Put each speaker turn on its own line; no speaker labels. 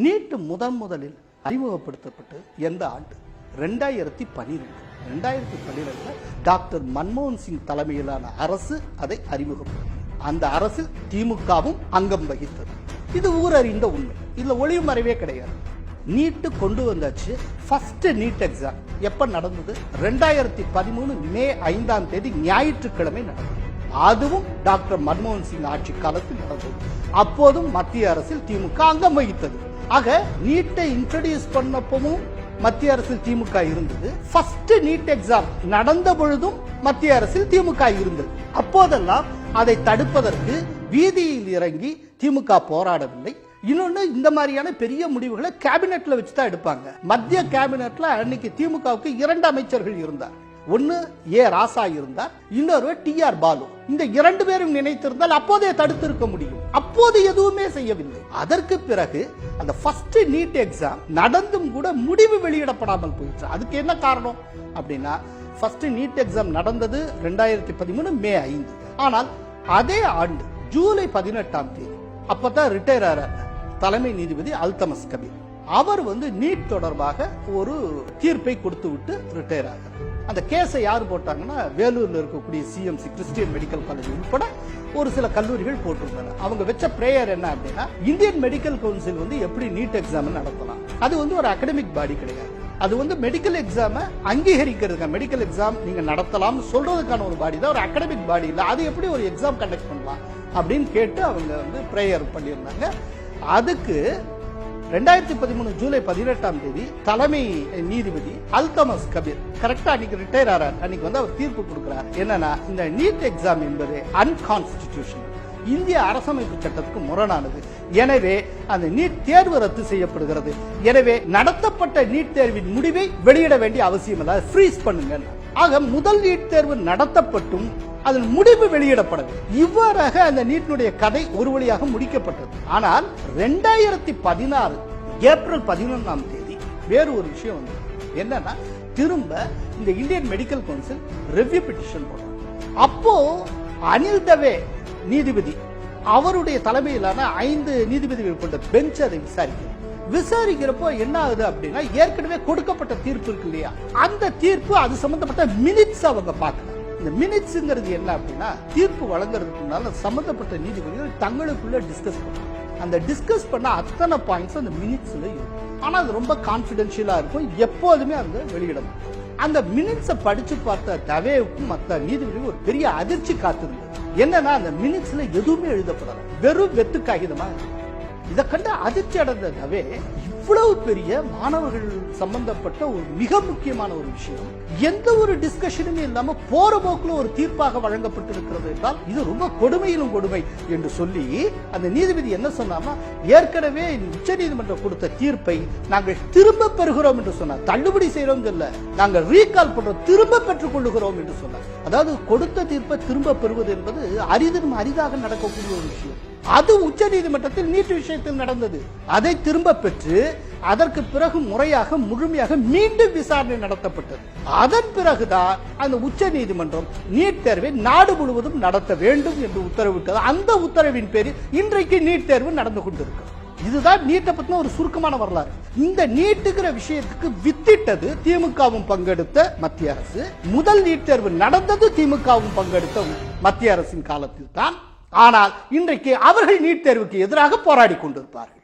NEET முதலில் அறிமுகப்படுத்தப்பட்டு எந்த ஆண்டு 2012 டாக்டர் மன்மோகன் சிங் தலைமையிலான அரசு அதை அறிமுகப்படுத்தியது. அந்த அரசில் திமுகவும் அங்கம் வகித்தது. இது ஊரறிந்த உண்மை, இதுல ஒளிவு மறைவே கிடையாது. நீட்டு கொண்டு வந்தாச்சு. ஃபர்ஸ்ட் நீட் எக்ஸாம் எப்ப நடந்தது? 2013 மே 5ஆம் தேதி ஞாயிற்றுக்கிழமை நடந்தது. அதுவும் டாக்டர் மன்மோகன் சிங் ஆட்சி காலத்தில் நடந்தது. அப்போதும் மத்திய அரசில் திமுக அங்கம் வகித்தது. ஆக நீட்டை இன்ட்ரோடியூஸ் பண்ணப்பவும் மத்திய அரசில் திமுக இருந்தது. ஃபர்ஸ்ட் நீட் எக்ஸாம் நடந்த பொழுதும் மத்திய அரசில் திமுக இருந்தது. அப்போதெல்லாம் அதை தடுப்பதற்கு வீதியில் இறங்கி திமுக போராடவில்லை. இன்னொன்னு, இந்த மாதிரியான பெரிய முடிவுகளை கேபினெட்ல வச்சுதான் எடுப்பாங்க. மத்திய கேபினெட்ல அன்னைக்கு திமுகவுக்கு 2 அமைச்சர்கள் இருந்தார். ஒன்னு ஏ ராசா இருந்தார், இன்னொரு TR பாலு. இந்த 2 பேரும் நினைத்திருந்தால் அப்போதே தடுத்திருக்க முடியும். அப்போது எதுவுமே செய்யவில்லை. அதற்கு பிறகு அந்த ஃபர்ஸ்ட் நீட் எக்ஸாம் நடந்தும் கூட முடிவு வெளியிடப்படாமல் போயிடுச்சு. அதுக்கு என்ன காரணம் அப்படின்னா, ஃபர்ஸ்ட் நீட் எக்ஸாம் நடந்தது 2013 மே 5. ஆனால் அதே ஆண்டு ஜூலை 18ஆம் தேதி அப்பதான் ரிட்டையர் ஆறார் தலைமை நீதிபதி அல்தமஸ் கபீர். அவர் நீட் தொடர்பாக ஒரு தீர்ப்பை கொடுத்து விட்டு ரிட்டையர் ஆகிறார். அந்த கேஸை யார் போட்டாங்கன்னா, வேலூர்ல இருக்கக்கூடிய CMC கிறிஸ்டியன் மெடிக்கல் காலேஜ் உட்பட ஒரு சில கல்லூரிகள் போட்டிருந்தாங்க. அவங்க வச்ச பிரேயர் என்ன அப்படின்னா, இந்தியன் மெடிக்கல் கவுன்சில் எப்படி நீட் எக்ஸாம் நடத்தலாம். அது ஒரு அகடமிக் பாடி கிடையாது. அது மெடிக்கல் எக்ஸாம் அங்கீகரிக்கிறதுக்கு, மெடிக்கல் எக்ஸாம் நீங்க நடத்தலாம் சொல்றதுக்கான ஒரு பாடி தான், ஒரு அகடமிக் பாடி இல்ல. அது எப்படி ஒரு எக்ஸாம் கண்டக்ட் பண்ணலாம் அப்படின்னு கேட்டு அவங்க பிரேயர் பண்ணியிருந்தாங்க. அதுக்கு 2013 ஜூலை 18ஆம் தேதி தலைமை நீதிபதி அல்தமஸ் கபீர் கரெக்டா அன்னைக்கு ரிட்டையர் ஆறார். அன்னைக்கு அவர் தீர்ப்பு கொடுக்கிறார். என்னன்னா, இந்த நீட் எக்ஸாம் என்பது அன்கான்ஸ்டிடியூஷனல், இந்திய அரசமைப்பு சட்டத்துக்கு முரணானது. எனவே அந்த நீட் தேர்வு ரத்து செய்யப்படுகிறது. எனவே நடத்தப்பட்ட நீட் தேர்வின் முடிவை வெளியிட வேண்டிய அவசியம் இல்லை, ஃப்ரீஸ் பண்ணுங்க. ஆக முதல் நீட் தேர்வு நடத்தப்பட்டும் அதன் முடிவு வெளியிடப்படவில்லை. இவ்வாறாக அந்த நீட்டினுடைய கதை ஒரு வழியாக முடிக்கப்பட்டது. ஆனால் 2016 ஏப்ரல் 11ஆம் தேதி வேறு ஒரு விஷயம் என்னன்னா, திரும்ப இந்த Indian medical council review petition போட்டாங்க. அப்போ அனில் தவே நீதிபதி அவருடைய தலைமையிலான 5 நீதிபதிகள் கொண்ட பெஞ்ச் அதை விசாரிக்கிறப்போ என்ன ஆகுது அப்படின்னா, ஏற்கனவே கொடுக்கப்பட்ட தீர்ப்பு இருக்கு இல்லையா, அந்த தீர்ப்பு அது சம்பந்தப்பட்ட மினிட்ஸ் அவங்க பார்க்கல. இந்த மினிட்ஸ்ங்கிறது என்ன அப்படின்னா, தீர்ப்பு வழங்குறதுக்கு முன்னால சம்பந்தப்பட்ட நீதிபதிகள் தங்களுக்குள்ள டிஸ்கஸ் பண்ணுவாங்க. அந்த டிஸ்கஸ் பண்ண அத்தனை பாயிண்ட்ஸ் அந்த மினிட்ஸ்ல இருக்கும். ஆனா அது ரொம்ப கான்பிடென்ஷியலா இருக்கும், எப்போதுமே அந்த வெளியிடும். அந்த மினிட்ஸை படிச்சு பார்த்த தவேவுக்கும் மற்ற நீதிபதிகளும் ஒரு பெரிய அதிர்ச்சி காத்திருந்தது. என்னன்னா, அந்த மினிட்ஸ்ல எதுவுமே எழுதப்படல, வெறும் வெத்து காகிதமா இருக்கு. இதை கண்டு அதிர்ச்சி அடைந்த தவே, இவ்வளவு பெரிய மாணவர்கள் சம்பந்தப்பட்ட ஒரு மிக முக்கியமான ஒரு விஷயம் எந்த ஒரு டிஸ்கஷனுமே இல்லாம போற போக்குல ஒரு தீர்ப்பாக வழங்கப்பட்டிருக்கிறது என்றால் இது ரொம்ப கொடுமையிலும் கொடுமை என்று சொல்லி அந்த நீதிபதி என்ன சொன்னாமா, ஏற்கனவே உச்ச நீதிமன்றம் கொடுத்த தீர்ப்பை நாங்கள் திரும்ப பெறுகிறோம் என்று சொன்னார். தள்ளுபடி செய்யறோம் இல்ல, நாங்கள் ரீகால் பண்றோம், திரும்ப பெற்றுக் கொள்ளுகிறோம் என்று சொன்னார். அதாவது கொடுத்த தீர்ப்பை திரும்ப பெறுவது என்பது அரிதிலும் அரிதாக நடக்கக்கூடிய ஒரு விஷயம். அது உச்ச நீதிமன்றத்தில் நீட் விஷயத்தில் நடந்தது. அதை திரும்ப பெற்று அதற்கு பிறகு முறையாக முழுமையாக மீண்டும் விசாரணை நடத்தப்பட்டது. அதன் பிறகுதான் அந்த உச்ச நீதிமன்றம் நீட் தேர்வை நாடு முழுவதும் நடத்த வேண்டும் என்று உத்தரவிட்டது. அந்த உத்தரவின் பேரில் இன்றைக்கு நீட் தேர்வு நடந்து கொண்டிருக்கிறது. இதுதான் நீட்டை பத்தின ஒரு சுருக்கமான வரலாறு. இந்த நீட்டுங்கிற விஷயத்துக்கு வித்திட்டது திமுகவும் பங்கெடுத்த மத்திய அரசு. முதல் நீட் தேர்வு நடந்தது திமுகவும் பங்கெடுத்த மத்திய அரசின் காலத்தில் தான். ஆனால் இன்றைக்கு அவர்கள் நீட் தேர்வுக்கு எதிராக போராடி கொண்டிருப்பார்கள்.